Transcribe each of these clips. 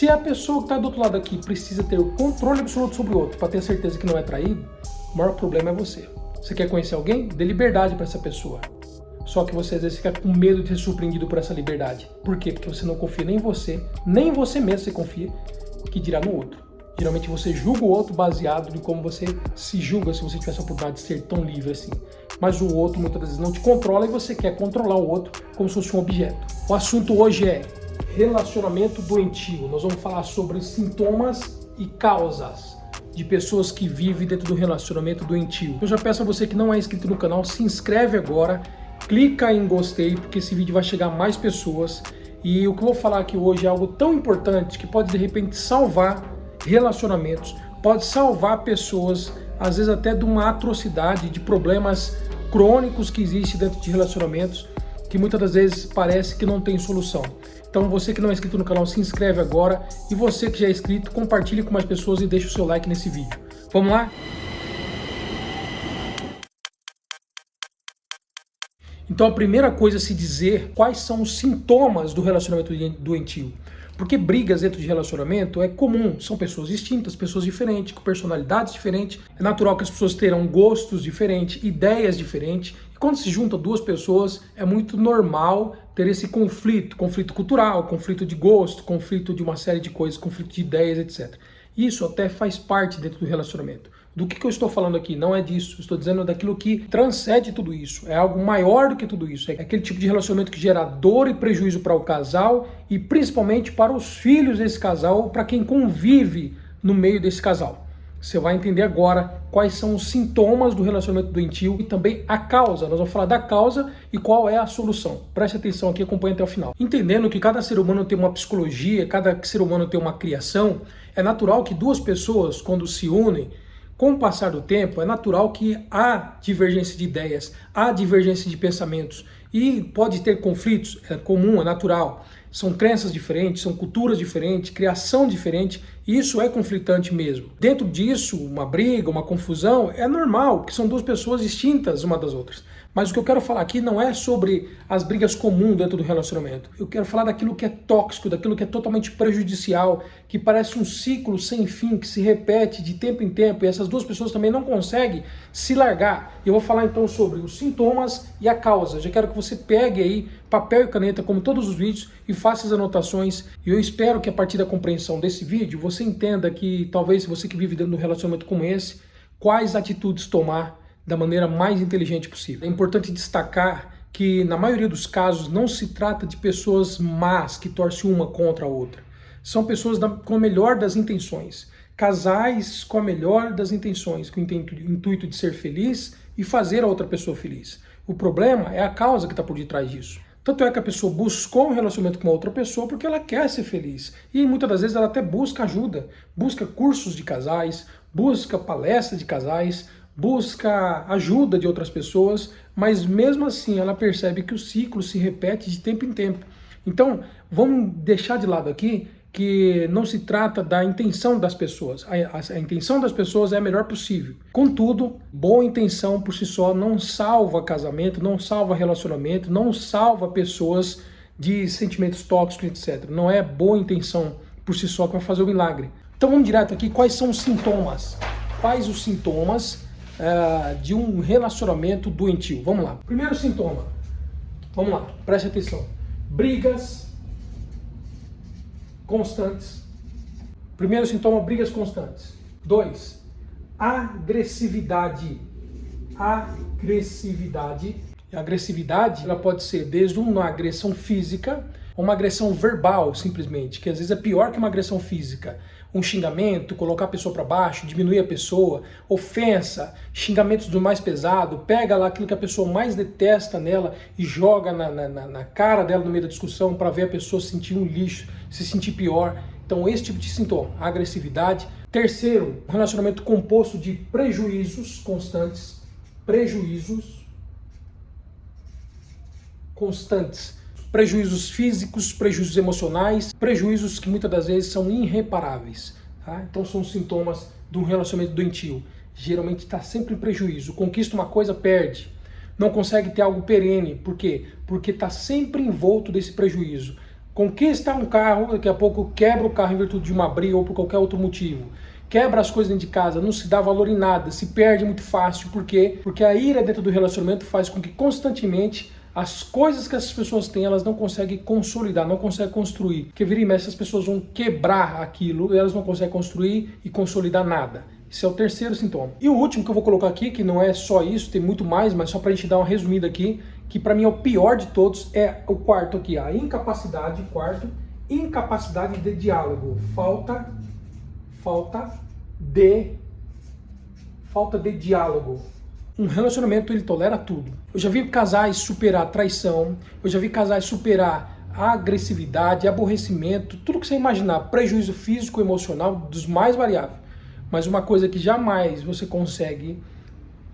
Se a pessoa que está do outro lado aqui precisa ter o controle absoluto sobre o outro para ter certeza que não é traído, o maior problema é você. Você quer conhecer alguém? Dê liberdade para essa pessoa. Só que você às vezes fica com medo de ser surpreendido por essa liberdade. Por quê? Porque você não confia nem em você mesmo você confia, que dirá no outro. Geralmente você julga o outro baseado em como você se julga se você tivesse a oportunidade de ser tão livre assim. Mas o outro muitas vezes não te controla e você quer controlar o outro como se fosse um objeto. O assunto hoje é relacionamento doentio. Nós vamos falar sobre sintomas e causas de pessoas que vivem dentro do relacionamento doentio. Eu já peço a você que não é inscrito no canal, se inscreve agora, clica em gostei, porque esse vídeo vai chegar a mais pessoas. E o que eu vou falar aqui hoje é algo tão importante que pode de repente salvar relacionamentos, pode salvar pessoas, às vezes até de uma atrocidade, de problemas crônicos que existem dentro de relacionamentos, que muitas das vezes parece que não tem solução. Então você que não é inscrito no canal, se inscreve agora, e você que já é inscrito, compartilhe com mais pessoas e deixe o seu like nesse vídeo. Vamos lá? Então a primeira coisa a se dizer, quais são os sintomas do relacionamento doentio? Porque brigas dentro de relacionamento é comum, são pessoas distintas, pessoas diferentes, com personalidades diferentes. É natural que as pessoas terão gostos diferentes, ideias diferentes. E quando se juntam duas pessoas, é muito normal ter esse conflito cultural, conflito de gosto, conflito de uma série de coisas, conflito de ideias, etc. Isso até faz parte dentro do relacionamento. Do que eu estou falando aqui? Não é disso. Eu estou dizendo daquilo que transcende tudo isso. É algo maior do que tudo isso. É aquele tipo de relacionamento que gera dor e prejuízo para o casal e principalmente para os filhos desse casal ou para quem convive no meio desse casal. Você vai entender agora quais são os sintomas do relacionamento doentio e também a causa. Nós vamos falar da causa e qual é a solução. Preste atenção aqui e acompanhe até o final. Entendendo que cada ser humano tem uma psicologia, cada ser humano tem uma criação, é natural que duas pessoas, quando se unem, com o passar do tempo, é natural que há divergência de ideias, há divergência de pensamentos e pode ter conflitos, é comum, é natural. São crenças diferentes, são culturas diferentes, criação diferente, e isso é conflitante mesmo. Dentro disso, uma briga, uma confusão, é normal, porque são duas pessoas distintas uma das outras. Mas o que eu quero falar aqui não é sobre as brigas comuns dentro do relacionamento. Eu quero falar daquilo que é tóxico, daquilo que é totalmente prejudicial, que parece um ciclo sem fim, que se repete de tempo em tempo, e essas duas pessoas também não conseguem se largar. Eu vou falar então sobre os sintomas e a causa. Já quero que você pegue aí papel e caneta, como todos os vídeos, e faça as anotações. E eu espero que a partir da compreensão desse vídeo, você entenda que talvez você que vive dentro de um relacionamento como esse, quais atitudes tomar da maneira mais inteligente possível. É importante destacar que, na maioria dos casos, não se trata de pessoas más que torcem uma contra a outra. São pessoas com a melhor das intenções. Casais com a melhor das intenções, com o intuito de ser feliz e fazer a outra pessoa feliz. O problema é a causa que está por detrás disso. Tanto é que a pessoa buscou um relacionamento com uma outra pessoa porque ela quer ser feliz. E muitas das vezes ela até busca ajuda, busca cursos de casais, busca palestras de casais, busca ajuda de outras pessoas, mas mesmo assim ela percebe que o ciclo se repete de tempo em tempo. Então, vamos deixar de lado aqui que não se trata da intenção das pessoas. A intenção das pessoas é a melhor possível. Contudo, boa intenção por si só não salva casamento, não salva relacionamento, não salva pessoas de sentimentos tóxicos, etc. Não é boa intenção por si só que vai fazer o milagre. Então vamos direto aqui, quais são os sintomas? Quais os sintomas de um relacionamento doentio? Vamos lá. Primeiro sintoma. Vamos lá, preste atenção. Brigas constantes. Primeiro sintoma, brigas constantes. 2, agressividade. Agressividade. E a agressividade, ela pode ser desde uma agressão física ou uma agressão verbal, simplesmente, que às vezes é pior que uma agressão física. Um xingamento, colocar a pessoa para baixo, diminuir a pessoa, ofensa, xingamentos do mais pesado, pega lá aquilo que a pessoa mais detesta nela e joga na cara dela no meio da discussão para ver a pessoa se sentir um lixo, se sentir pior. Então esse tipo de sintoma, agressividade. Terceiro, um relacionamento composto de prejuízos constantes, prejuízos físicos, prejuízos emocionais, prejuízos que muitas das vezes são irreparáveis. Tá? Então são sintomas de um relacionamento doentio. Geralmente está sempre em prejuízo. Conquista uma coisa, perde. Não consegue ter algo perene. Por quê? Porque está sempre envolto desse prejuízo. Conquista um carro, daqui a pouco quebra o carro em virtude de uma briga ou por qualquer outro motivo. Quebra as coisas dentro de casa, não se dá valor em nada, se perde muito fácil. Por quê? Porque a ira dentro do relacionamento faz com que constantemente as coisas que essas pessoas têm, elas não conseguem consolidar, não conseguem construir. Porque vira e mexe, essas pessoas vão quebrar aquilo e elas não conseguem construir e consolidar nada. Esse é o terceiro sintoma. E o último que eu vou colocar aqui, que não é só isso, tem muito mais, mas só pra gente dar uma resumida aqui, que para mim é o pior de todos, é o quarto aqui, a incapacidade, incapacidade de diálogo. Falta de diálogo. Um relacionamento, ele tolera tudo. Eu já vi casais superar traição, eu já vi casais superar a agressividade, aborrecimento, tudo que você imaginar, prejuízo físico, emocional, dos mais variáveis. Mas uma coisa que jamais você consegue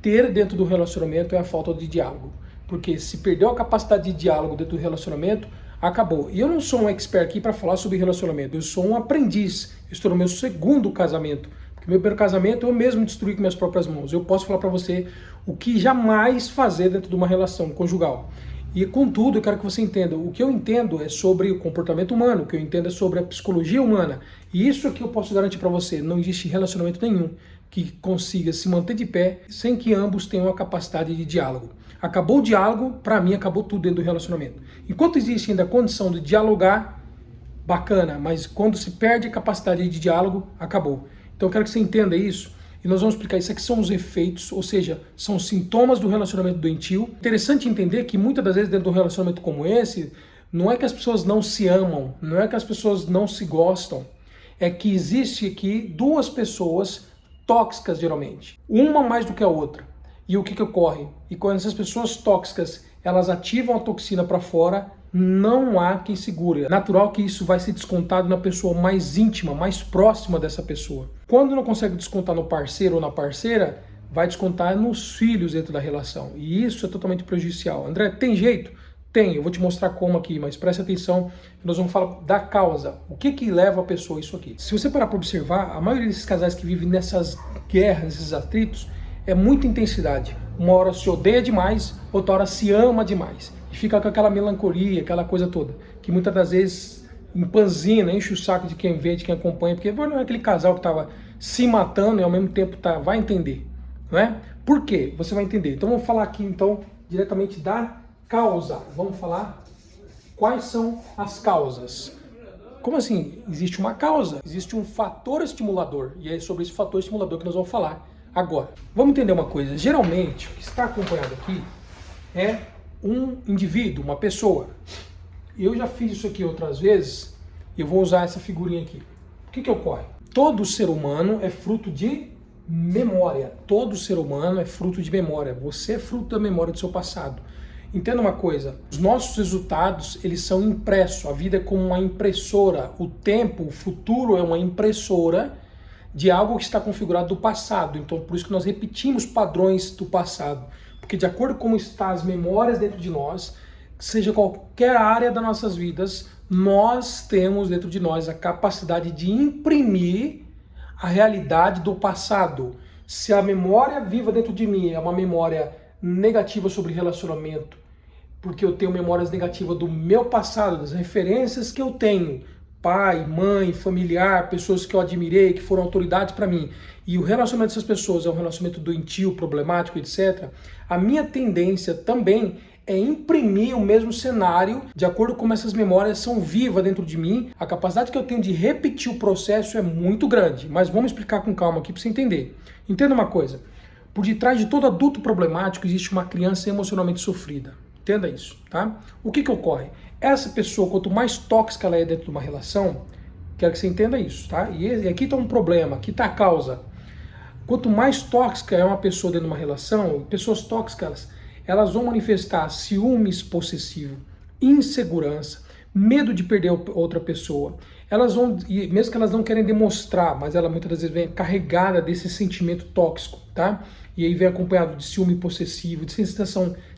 ter dentro do relacionamento é a falta de diálogo. Porque se perdeu a capacidade de diálogo dentro do relacionamento, acabou. E eu não sou um expert aqui para falar sobre relacionamento, eu sou um aprendiz. Eu estou no meu segundo casamento. Porque meu primeiro casamento eu mesmo destruí com minhas próprias mãos. Eu posso falar para você o que jamais fazer dentro de uma relação conjugal. E contudo, eu quero que você entenda, o que eu entendo é sobre o comportamento humano, o que eu entendo é sobre a psicologia humana. E isso aqui eu posso garantir para você, não existe relacionamento nenhum que consiga se manter de pé sem que ambos tenham a capacidade de diálogo. Acabou o diálogo, para mim acabou tudo dentro do relacionamento. Enquanto existe ainda a condição de dialogar, bacana, mas quando se perde a capacidade de diálogo, acabou. Então eu quero que você entenda isso. E nós vamos explicar isso aqui, são os efeitos, ou seja, são sintomas do relacionamento doentio. Interessante entender que muitas das vezes dentro de um relacionamento como esse, não é que as pessoas não se amam, não é que as pessoas não se gostam, é que existe aqui duas pessoas tóxicas geralmente, uma mais do que a outra. E o que ocorre? E quando essas pessoas tóxicas, elas ativam a toxina para fora, não há quem segure. É natural que isso vai ser descontado na pessoa mais íntima, mais próxima dessa pessoa. Quando não consegue descontar no parceiro ou na parceira, vai descontar nos filhos dentro da relação. E isso é totalmente prejudicial. André, tem jeito? Tem, eu vou te mostrar como aqui, mas preste atenção, nós vamos falar da causa. O que leva a pessoa a isso aqui? Se você parar para observar, a maioria desses casais que vivem nessas guerras, nesses atritos, é muita intensidade. Uma hora se odeia demais, outra hora se ama demais. E fica com aquela melancolia, aquela coisa toda, que muitas das vezes empanzina, enche o saco de quem vê, de quem acompanha, porque não é aquele casal que estava se matando e ao mesmo tempo vai entender, não é? Por quê? Você vai entender. Então vamos falar aqui então diretamente da causa. Vamos falar quais são as causas. Como assim? Existe uma causa, existe um fator estimulador, e é sobre esse fator estimulador que nós vamos falar agora. Vamos entender uma coisa. Geralmente, o que está acompanhado aqui é um indivíduo, uma pessoa. Eu já fiz isso aqui outras vezes e eu vou usar essa figurinha aqui. O que ocorre? Todo ser humano é fruto de memória. Todo ser humano é fruto de memória. Você é fruto da memória do seu passado. Entenda uma coisa, os nossos resultados, eles são impressos. A vida é como uma impressora. O tempo, o futuro é uma impressora de algo que está configurado do passado. Então, por isso que nós repetimos padrões do passado. Porque de acordo com como estão as memórias dentro de nós, seja qualquer área das nossas vidas, nós temos dentro de nós a capacidade de imprimir a realidade do passado. Se a memória viva dentro de mim é uma memória negativa sobre relacionamento, porque eu tenho memórias negativas do meu passado, das referências que eu tenho, pai, mãe, familiar, pessoas que eu admirei, que foram autoridades para mim, e o relacionamento dessas pessoas é um relacionamento doentio, problemático, etc., a minha tendência também é imprimir o mesmo cenário de acordo com como essas memórias são vivas dentro de mim. A capacidade que eu tenho de repetir o processo é muito grande, mas vamos explicar com calma aqui para você entender. Entenda uma coisa, por detrás de todo adulto problemático existe uma criança emocionalmente sofrida. Entenda isso, tá? O que ocorre? Essa pessoa, quanto mais tóxica ela é dentro de uma relação, quero que você entenda isso, tá? E aqui está um problema, aqui está a causa. Quanto mais tóxica é uma pessoa dentro de uma relação, pessoas tóxicas, elas vão manifestar ciúmes possessivo, insegurança, medo de perder outra pessoa. Elas vão, mesmo que elas não querem demonstrar, mas ela muitas das vezes vem carregada desse sentimento tóxico, tá? E aí vem acompanhado de ciúme possessivo, de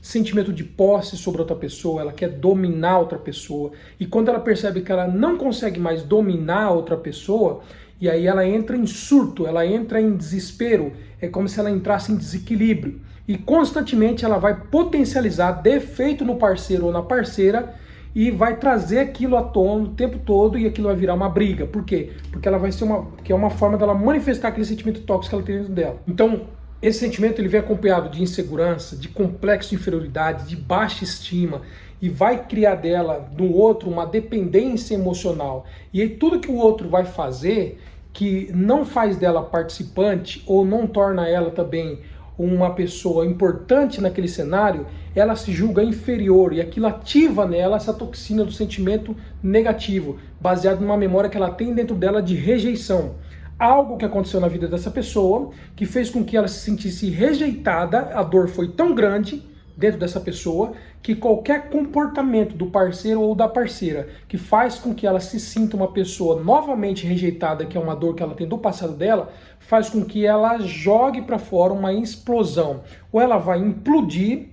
sentimento de posse sobre outra pessoa, ela quer dominar outra pessoa. E quando ela percebe que ela não consegue mais dominar outra pessoa, e aí ela entra em surto, ela entra em desespero, é como se ela entrasse em desequilíbrio. E constantemente ela vai potencializar defeito no parceiro ou na parceira, e vai trazer aquilo à tona o tempo todo e aquilo vai virar uma briga. Por quê? Porque ela vai ser porque é uma forma dela manifestar aquele sentimento tóxico que ela tem dentro dela. Então, esse sentimento ele vem acompanhado de insegurança, de complexo de inferioridade, de baixa estima, e vai criar dela, do outro, uma dependência emocional. E aí tudo que o outro vai fazer, que não faz dela participante ou não torna ela também uma pessoa importante naquele cenário, ela se julga inferior e aquilo ativa nela essa toxina do sentimento negativo, baseado numa memória que ela tem dentro dela de rejeição. Algo que aconteceu na vida dessa pessoa, que fez com que ela se sentisse rejeitada, a dor foi tão grande dentro dessa pessoa, que qualquer comportamento do parceiro ou da parceira que faz com que ela se sinta uma pessoa novamente rejeitada, que é uma dor que ela tem do passado dela, faz com que ela jogue para fora uma explosão. Ou ela vai implodir,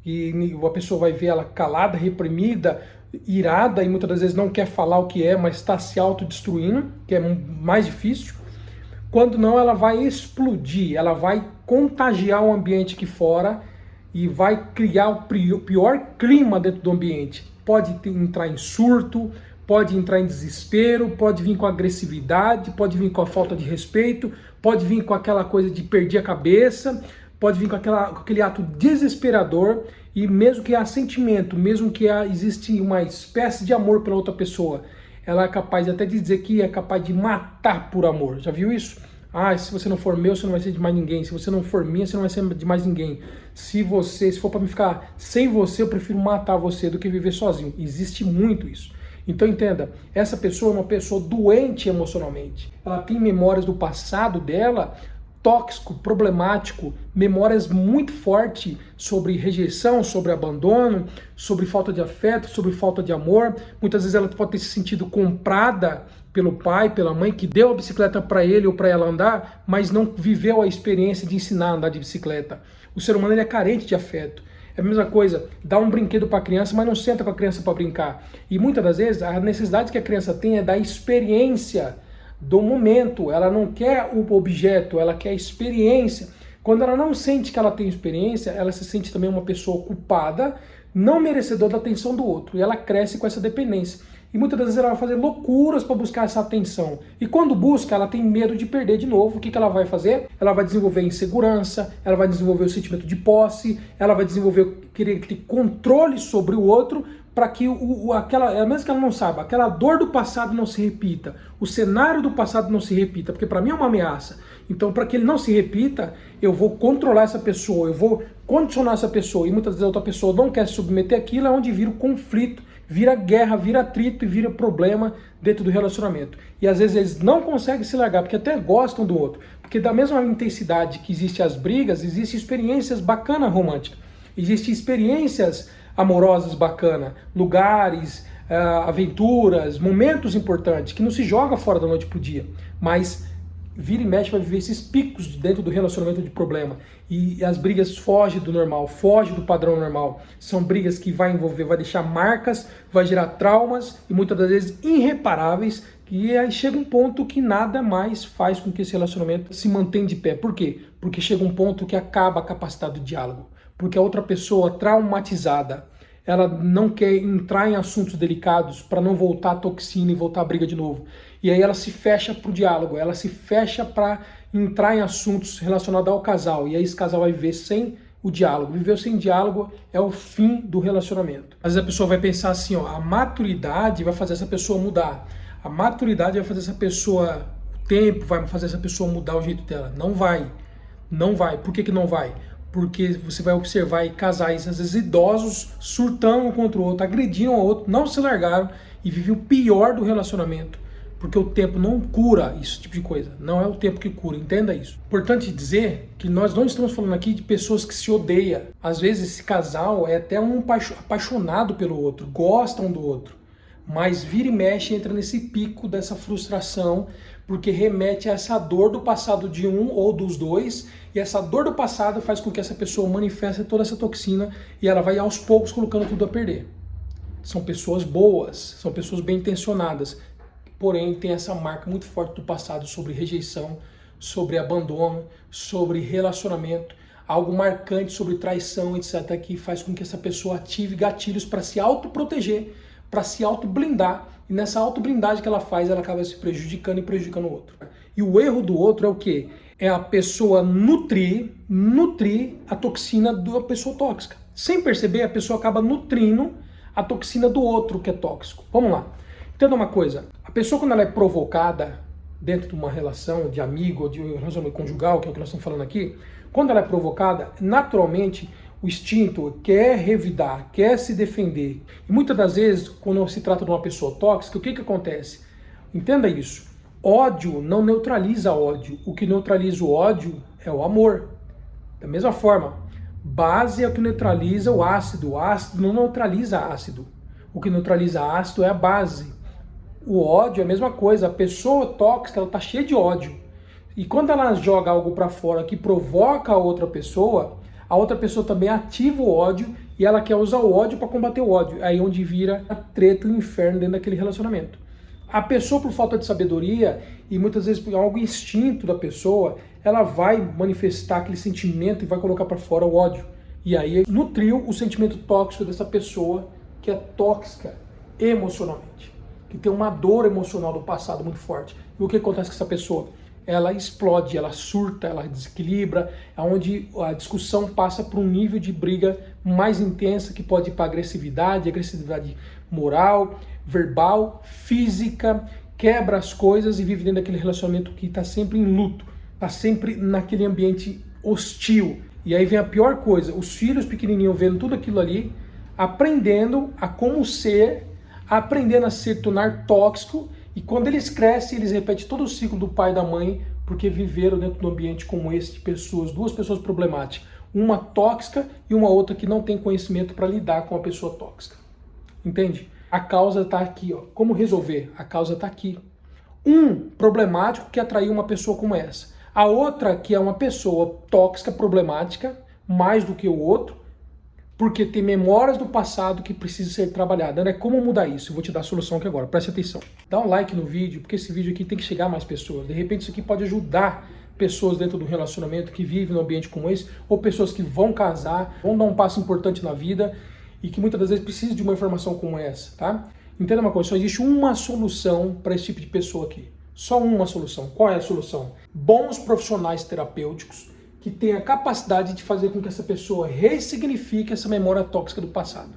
e a pessoa vai ver ela calada, reprimida, irada, e muitas das vezes não quer falar o que é, mas está se autodestruindo, que é mais difícil. Quando não, ela vai explodir, ela vai contagiar o ambiente aqui fora e vai criar o pior clima dentro do ambiente. Pode entrar em surto, pode entrar em desespero, pode vir com agressividade, pode vir com a falta de respeito, pode vir com aquela coisa de perder a cabeça, pode vir com aquele ato desesperador, e mesmo que há sentimento, mesmo que existe uma espécie de amor pela outra pessoa, ela é capaz até de dizer que é capaz de matar por amor. Já viu isso? Ah, se você não for meu, você não vai ser de mais ninguém. Se você não for minha, você não vai ser de mais ninguém. Se for para me ficar sem você, eu prefiro matar você do que viver sozinho. Existe muito isso. Então entenda, essa pessoa é uma pessoa doente emocionalmente. Ela tem memórias do passado dela tóxico, problemático, memórias muito fortes sobre rejeição, sobre abandono, sobre falta de afeto, sobre falta de amor. Muitas vezes ela pode ter se sentido comprada pelo pai, pela mãe, que deu a bicicleta para ele ou para ela andar, mas não viveu a experiência de ensinar a andar de bicicleta. O ser humano ele é carente de afeto. É a mesma coisa, dá um brinquedo para a criança, mas não senta com a criança para brincar. E muitas das vezes a necessidade que a criança tem é da experiência do momento. Ela não quer o objeto, ela quer a experiência. Quando ela não sente que ela tem experiência, ela se sente também uma pessoa culpada, não merecedora da atenção do outro. E ela cresce com essa dependência. E muitas das vezes ela vai fazer loucuras para buscar essa atenção. E quando busca, ela tem medo de perder de novo. O que ela vai fazer? Ela vai desenvolver insegurança, ela vai desenvolver o sentimento de posse, ela vai desenvolver querer ter controle sobre o outro, para que mesmo que ela não saiba, aquela dor do passado não se repita, o cenário do passado não se repita, porque para mim é uma ameaça. Então, para que ele não se repita, eu vou controlar essa pessoa, eu vou condicionar essa pessoa, e muitas vezes a outra pessoa não quer se submeter àquilo, é onde vira o conflito, vira guerra, vira atrito e vira problema dentro do relacionamento. E às vezes eles não conseguem se largar, porque até gostam do outro, porque da mesma intensidade que existem as brigas, existem experiências bacanas românticas, existem experiências amorosas bacanas, lugares, aventuras, momentos importantes, que não se joga fora da noite pro dia, mas vira e mexe vai viver esses picos dentro do relacionamento de problema. E as brigas fogem do normal, fogem do padrão normal. São brigas que vai envolver, vai deixar marcas, vai gerar traumas e muitas das vezes irreparáveis. E aí chega um ponto que nada mais faz com que esse relacionamento se mantenha de pé. Por quê? Porque chega um ponto que acaba a capacidade do diálogo. Porque a outra pessoa traumatizada, ela não quer entrar em assuntos delicados para não voltar a toxina e voltar a briga de novo. E aí ela se fecha para o diálogo, ela se fecha para entrar em assuntos relacionados ao casal. E aí esse casal vai viver sem o diálogo. Viver sem diálogo é o fim do relacionamento. Às vezes a pessoa vai pensar assim, ó, a maturidade vai fazer essa pessoa mudar. A maturidade vai fazer essa pessoa, o tempo vai fazer essa pessoa mudar o jeito dela. Não vai. Não vai. Por que não vai? Porque você vai observar casais, às vezes idosos, surtando um contra o outro, agredindo o outro, não se largaram e vivem o pior do relacionamento. Porque o tempo não cura esse tipo de coisa. Não é o tempo que cura, entenda isso. Importante dizer que nós não estamos falando aqui de pessoas que se odeiam. Às vezes esse casal é até um apaixonado pelo outro, gostam do outro. Mas vira e mexe, entra nesse pico dessa frustração, porque remete a essa dor do passado de um ou dos dois, e essa dor do passado faz com que essa pessoa manifeste toda essa toxina e ela vai aos poucos colocando tudo a perder. São pessoas boas, são pessoas bem intencionadas, porém tem essa marca muito forte do passado sobre rejeição, sobre abandono, sobre relacionamento, algo marcante sobre traição, etc., que faz com que essa pessoa ative gatilhos para se autoproteger, para se auto-blindar. E nessa auto-blindagem que ela faz, ela acaba se prejudicando e prejudicando o outro. E o erro do outro é o quê? É a pessoa nutrir a toxina da pessoa tóxica. Sem perceber, a pessoa acaba nutrindo a toxina do outro que é tóxico. Vamos lá. Entenda uma coisa. A pessoa, quando ela é provocada dentro de uma relação de amigo ou de um relacionamento conjugal, que é o que nós estamos falando aqui, quando ela é provocada, naturalmente o instinto quer revidar, quer se defender. E muitas das vezes, quando se trata de uma pessoa tóxica, o que acontece? Entenda isso. Ódio não neutraliza ódio. O que neutraliza o ódio é o amor. Da mesma forma, base é o que neutraliza o ácido. O ácido não neutraliza ácido. O que neutraliza ácido é a base. O ódio é a mesma coisa. A pessoa tóxica, ela está cheia de ódio. E quando ela joga algo para fora que provoca a outra pessoa também ativa o ódio e ela quer usar o ódio para combater o ódio. Aí é onde vira a treta e o inferno dentro daquele relacionamento. A pessoa, por falta de sabedoria e muitas vezes por algo instinto da pessoa, ela vai manifestar aquele sentimento e vai colocar para fora o ódio. E aí nutriu o sentimento tóxico dessa pessoa que é tóxica emocionalmente, que tem uma dor emocional do passado muito forte. E o que acontece com essa pessoa? Ela explode, ela surta, ela desequilibra, é onde a discussão passa por um nível de briga mais intensa, que pode ir para agressividade moral, verbal, física, quebra as coisas e vive dentro daquele relacionamento que está sempre em luto, está sempre naquele ambiente hostil. E aí vem a pior coisa, os filhos pequenininhos vendo tudo aquilo ali, aprendendo a como ser, aprendendo a se tornar tóxico. E quando eles crescem, eles repetem todo o ciclo do pai e da mãe, porque viveram dentro de um ambiente como esse de pessoas, duas pessoas problemáticas, uma tóxica e uma outra que não tem conhecimento para lidar com a pessoa tóxica. Entende? A causa está aqui, ó. Como resolver? A causa está aqui. Um problemático que atraiu uma pessoa como essa. A outra que é uma pessoa tóxica, problemática, mais do que o outro, porque tem memórias do passado que precisam ser trabalhadas. Né? Como mudar isso? Eu vou te dar a solução aqui agora. Preste atenção. Dá um like no vídeo, porque esse vídeo aqui tem que chegar a mais pessoas. De repente isso aqui pode ajudar pessoas dentro do relacionamento que vivem num ambiente como esse, ou pessoas que vão casar, vão dar um passo importante na vida e que muitas das vezes precisam de uma informação como essa, tá? Entenda uma coisa, só existe uma solução para esse tipo de pessoa aqui. Só uma solução. Qual é a solução? Bons profissionais terapêuticos que tem a capacidade de fazer com que essa pessoa ressignifique essa memória tóxica do passado.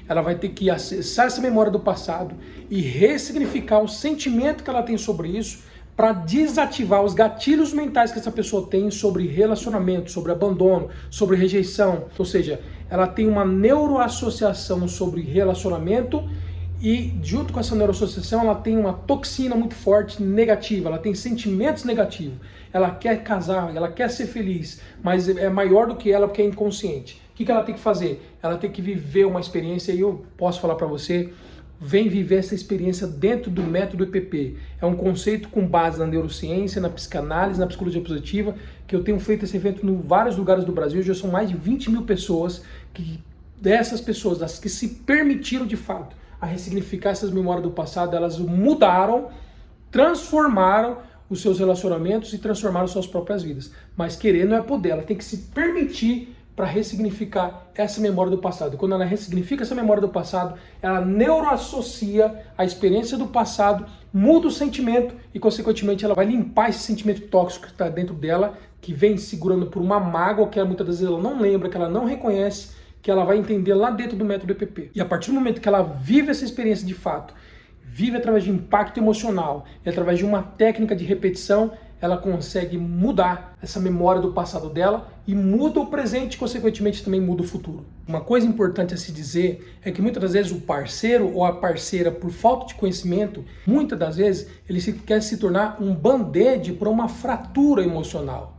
Ela vai ter que acessar essa memória do passado e ressignificar o sentimento que ela tem sobre isso para desativar os gatilhos mentais que essa pessoa tem sobre relacionamento, sobre abandono, sobre rejeição. Ou seja, ela tem uma neuroassociação sobre relacionamento e junto com essa neuroassociação ela tem uma toxina muito forte negativa, ela tem sentimentos negativos. Ela quer casar, ela quer ser feliz, mas é maior do que ela porque é inconsciente. O que ela tem que fazer? Ela tem que viver uma experiência e eu posso falar para você, vem viver essa experiência dentro do método EPP. É um conceito com base na neurociência, na psicanálise, na psicologia positiva, que eu tenho feito esse evento em vários lugares do Brasil, já são mais de 20 mil pessoas, dessas pessoas, das que se permitiram de fato a ressignificar essas memórias do passado, elas mudaram, transformaram os seus relacionamentos e transformaram suas próprias vidas. Mas querer não é poder, ela tem que se permitir para ressignificar essa memória do passado. Quando ela ressignifica essa memória do passado, ela neuroassocia a experiência do passado, muda o sentimento e, consequentemente, ela vai limpar esse sentimento tóxico que está dentro dela, que vem segurando por uma mágoa que muitas vezes ela não lembra, que ela não reconhece, que ela vai entender lá dentro do método EPP. E a partir do momento que ela vive essa experiência de fato, vive através de impacto emocional e através de uma técnica de repetição, ela consegue mudar essa memória do passado dela e muda o presente e, consequentemente, também muda o futuro. Uma coisa importante a se dizer é que muitas das vezes o parceiro ou a parceira, por falta de conhecimento, muitas das vezes ele quer se tornar um band-aid para uma fratura emocional.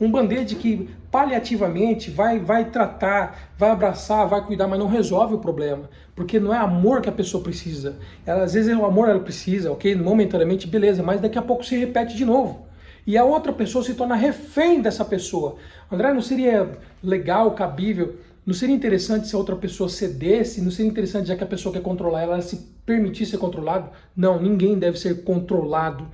Um band-aid que paliativamente vai tratar, vai abraçar, vai cuidar, mas não resolve o problema. Porque não é amor que a pessoa precisa. Às vezes o amor ela precisa, ok? Momentaneamente, beleza, mas daqui a pouco se repete de novo. E a outra pessoa se torna refém dessa pessoa. André, não seria legal, cabível, não seria interessante se a outra pessoa cedesse? Não seria interessante, já que a pessoa quer controlar ela se permitir ser controlado? Não, ninguém deve ser controlado.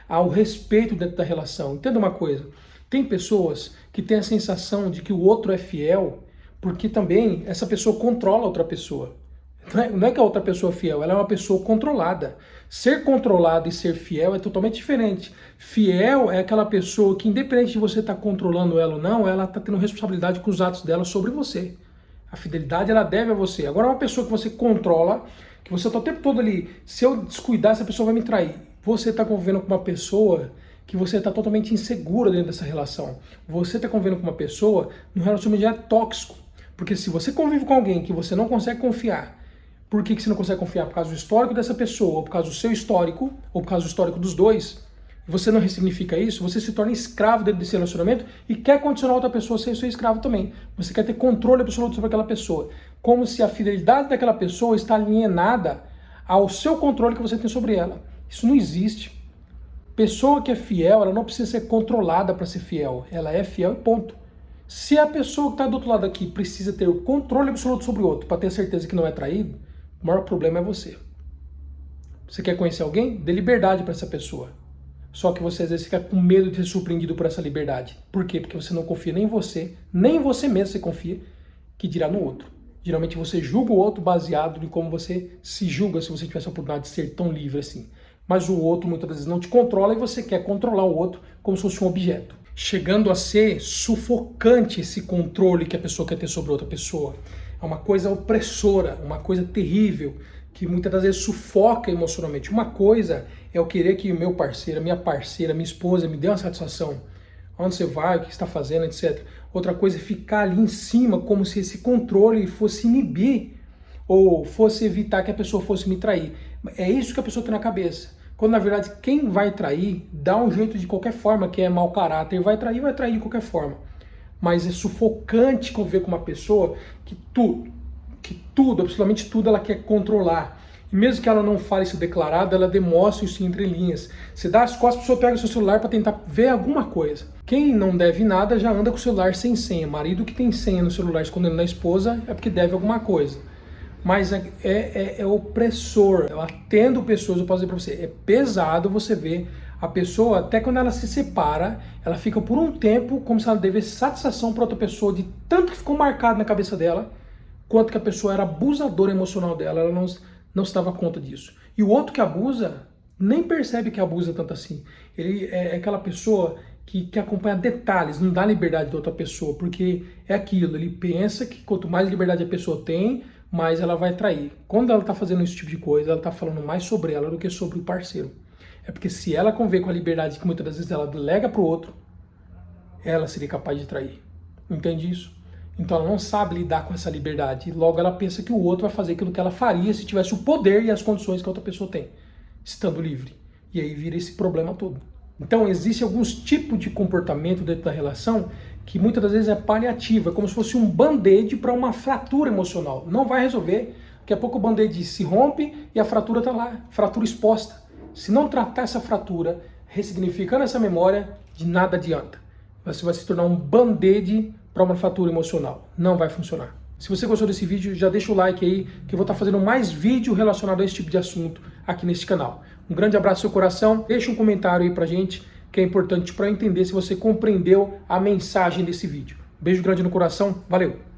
Há o respeito dentro da relação. Entenda uma coisa. Tem pessoas que têm a sensação de que o outro é fiel porque também essa pessoa controla outra pessoa. Não é que a outra pessoa é fiel, ela é uma pessoa controlada. Ser controlado e ser fiel é totalmente diferente. Fiel é aquela pessoa que, independente de você estar controlando ela ou não, ela está tendo responsabilidade com os atos dela sobre você. A fidelidade ela deve a você. Agora, uma pessoa que você controla, que você está o tempo todo ali, se eu descuidar, essa pessoa vai me trair. Você está convivendo com uma pessoa que você está totalmente insegura dentro dessa relação. Você está convivendo com uma pessoa num relacionamento tóxico. Porque se você convive com alguém que você não consegue confiar, por que você não consegue confiar? Por causa do histórico dessa pessoa, ou por causa do seu histórico, ou por causa do histórico dos dois, e você não ressignifica isso, você se torna escravo dentro desse relacionamento e quer condicionar outra pessoa a ser seu escravo também. Você quer ter controle absoluto sobre aquela pessoa. Como se a fidelidade daquela pessoa está alienada ao seu controle que você tem sobre ela. Isso não existe. Pessoa que é fiel, ela não precisa ser controlada para ser fiel. Ela é fiel e ponto. Se a pessoa que está do outro lado aqui precisa ter o controle absoluto sobre o outro para ter certeza que não é traído, o maior problema é você. Você quer conhecer alguém? Dê liberdade para essa pessoa. Só que você às vezes fica com medo de ser surpreendido por essa liberdade. Por quê? Porque você não confia nem em você mesmo você confia, que dirá no outro. Geralmente você julga o outro baseado em como você se julga se você tivesse a oportunidade de ser tão livre assim. Mas o outro muitas vezes não te controla e você quer controlar o outro como se fosse um objeto. Chegando a ser sufocante esse controle que a pessoa quer ter sobre outra pessoa. É uma coisa opressora, uma coisa terrível, que muitas das vezes sufoca emocionalmente. Uma coisa é eu querer que o meu parceiro, minha parceira, minha esposa me dê uma satisfação. Onde você vai, o que você está fazendo, etc. Outra coisa é ficar ali em cima como se esse controle fosse inibir ou fosse evitar que a pessoa fosse me trair. É isso que a pessoa tem na cabeça. Quando na verdade quem vai trair dá um jeito de qualquer forma, que é mau caráter, vai trair de qualquer forma. Mas é sufocante conviver com uma pessoa que tudo, absolutamente tudo ela quer controlar. E mesmo que ela não fale isso declarado, ela demonstra isso entre linhas. Você dá as costas, a pessoa pega o seu celular para tentar ver alguma coisa. Quem não deve nada já anda com o celular sem senha. Marido que tem senha no celular escondendo na esposa é porque deve alguma coisa. Mas é opressor. Eu atendo pessoas, eu posso dizer para você, é pesado você ver a pessoa, até quando ela se separa, ela fica por um tempo como se ela devesse satisfação para outra pessoa, de tanto que ficou marcado na cabeça dela, quanto que a pessoa era abusadora emocional dela, ela não se dava conta disso. E o outro que abusa, nem percebe que abusa tanto assim. Ele é aquela pessoa que acompanha detalhes, não dá liberdade da outra pessoa, porque é aquilo, ele pensa que quanto mais liberdade a pessoa tem, mais ela vai trair. Quando ela está fazendo esse tipo de coisa, ela está falando mais sobre ela do que sobre o parceiro. É porque se ela conviver com a liberdade que muitas das vezes ela delega para o outro, ela seria capaz de trair. Entende isso? Então ela não sabe lidar com essa liberdade. E logo ela pensa que o outro vai fazer aquilo que ela faria se tivesse o poder e as condições que a outra pessoa tem, estando livre. E aí vira esse problema todo. Então existem alguns tipos de comportamento dentro da relação que muitas das vezes é paliativo, é como se fosse um band-aid para uma fratura emocional. Não vai resolver, daqui a pouco o band-aid se rompe e a fratura está lá, fratura exposta. Se não tratar essa fratura, ressignificando essa memória, de nada adianta. Você vai se tornar um band-aid para uma fratura emocional. Não vai funcionar. Se você gostou desse vídeo, já deixa o like aí, que eu vou estar fazendo mais vídeo relacionado a esse tipo de assunto aqui neste canal. Um grande abraço no seu coração, deixa um comentário aí pra gente, que é importante para eu entender se você compreendeu a mensagem desse vídeo. Beijo grande no coração, valeu!